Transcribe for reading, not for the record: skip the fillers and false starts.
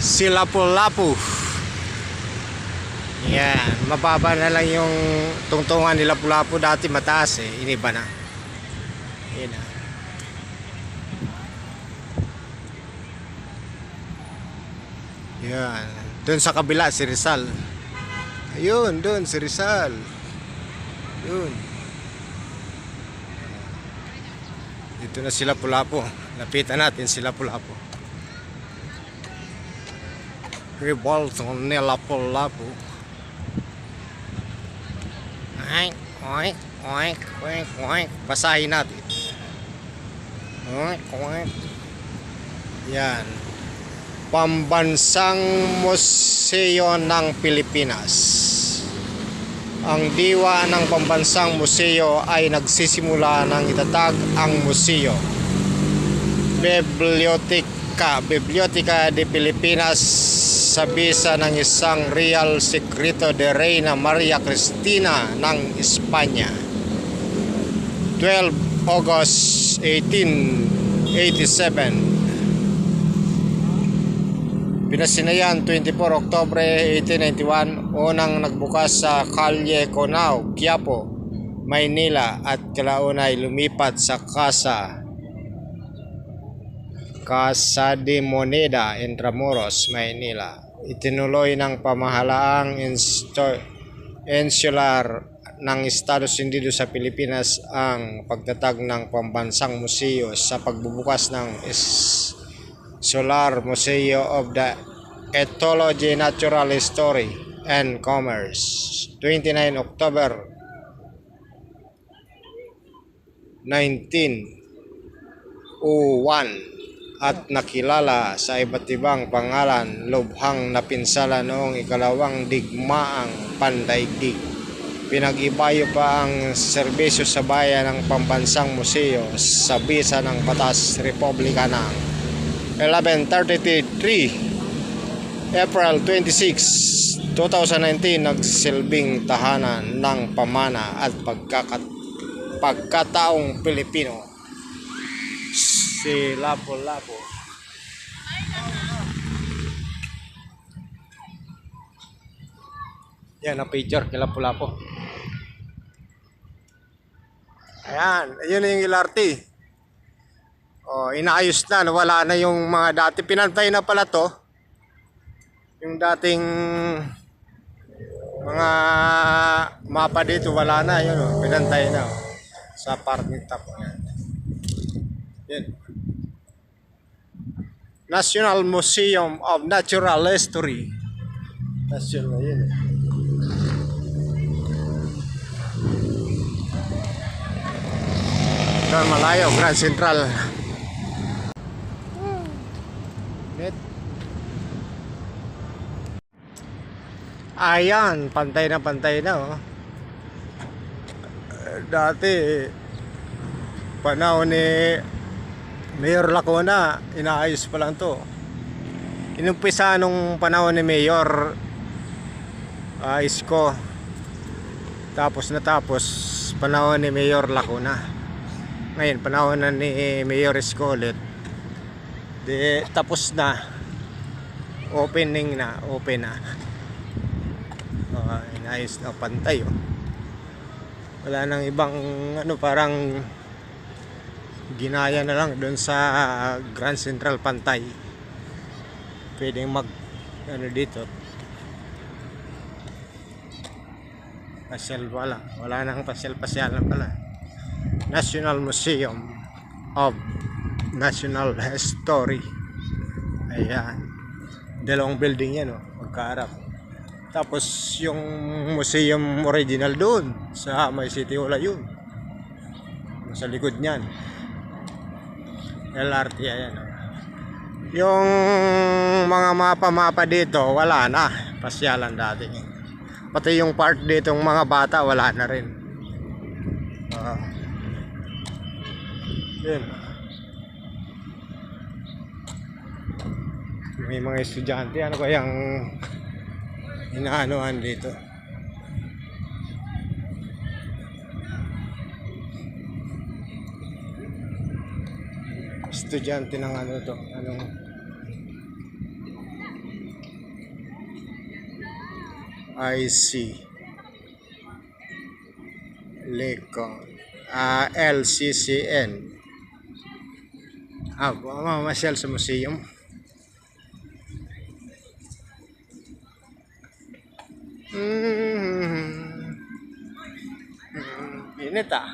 Si Lapu-Lapu. Yan, mababa na lang yung tungtungan ni Lapu-Lapu, dati mataas eh, iniba na. Yan na. Yan, doon sa kabila si Rizal. Ayun, doon si Rizal. Yun. Dito na si Lapu-Lapu. Lapitan natin si Lapu-Lapu. Revolto ni Lapu-Lapu. Oink, oink, oink, oink, oink. Basahin natin. Oink, oink. Yan. Pambansang Museo ng Pilipinas. Ang diwa ng pambansang museo ay nagsisimula ng itatag ang museo. Biblioteca de Pilipinas sa bisa ng isang Real Secreto de Reina Maria Cristina ng Espanya. 12 August 1887. Pinasinayan 24 Oktubre 1891, unang nagbukas sa Calle Conao, Quiapo, Maynila at kalaunay lumipat sa Casa de Moneda, Intramuros, Maynila. Itinuloy ng pamahalaang insular ng Estados Unidos sa Pilipinas ang pagtatag ng pambansang museo sa pagbubukas ng Solar Museo of the Ethology, Natural History and Commerce, 29 October 1901, at nakilala sa iba't ibang pangalan, lubhang napinsala noong ikalawang digmaang pandaigdig. Pinag-ibayo pa ang serbisyo sa bayan ng pambansang museo sa bisa ng Batas Republika ng 1133, April 26, 2019, nagsilbing tahanan ng pamana at pagkataong Pilipino. Si Lapu-Lapu. Yan ang picture kay Lapu-Lapu. Ayan, yun yung LRT. Oh, inaayos na, wala na yung mga dati. Pinantay na pala to. Yung dating mga mapa dito, wala na. Yun, oh, pinantay na. Oh, sa parking top. Yan. National Museum of Natural History. National, yun. Doon malayo, Grand Central. Ayan, pantay na oh. Dati panahon ni Mayor Lacuna, inaayos pa lang to. Inumpisa nung panahon ni Mayor Isko. Tapos natapos panahon ni Mayor Lacuna. Ngayon panahon na ni Mayor Isko ulit. Di tapos na. Open na. Inayos na pantay oh. Wala nang ibang ano, parang ginaya na lang doon sa Grand Central Pantay. Pwedeng mag ano dito. Pasyal wala nang pasyal-pasyalan pala. National Museum of Natural History. Ayan. Dalawang building yan oh, magkaharap. Tapos yung museum original doon sa May City Hall yun. Sa likod niyan. LRT ayan. Yung mga mapa dito wala na. Pasyalan dati. Pati yung part dito ng mga bata wala na rin. Yun. May mga estudyante, ano kayang inaanoan dito? Estudyante ng ano to, anong IC Lekon LCCN. Mamasyal sa museum. Init ah.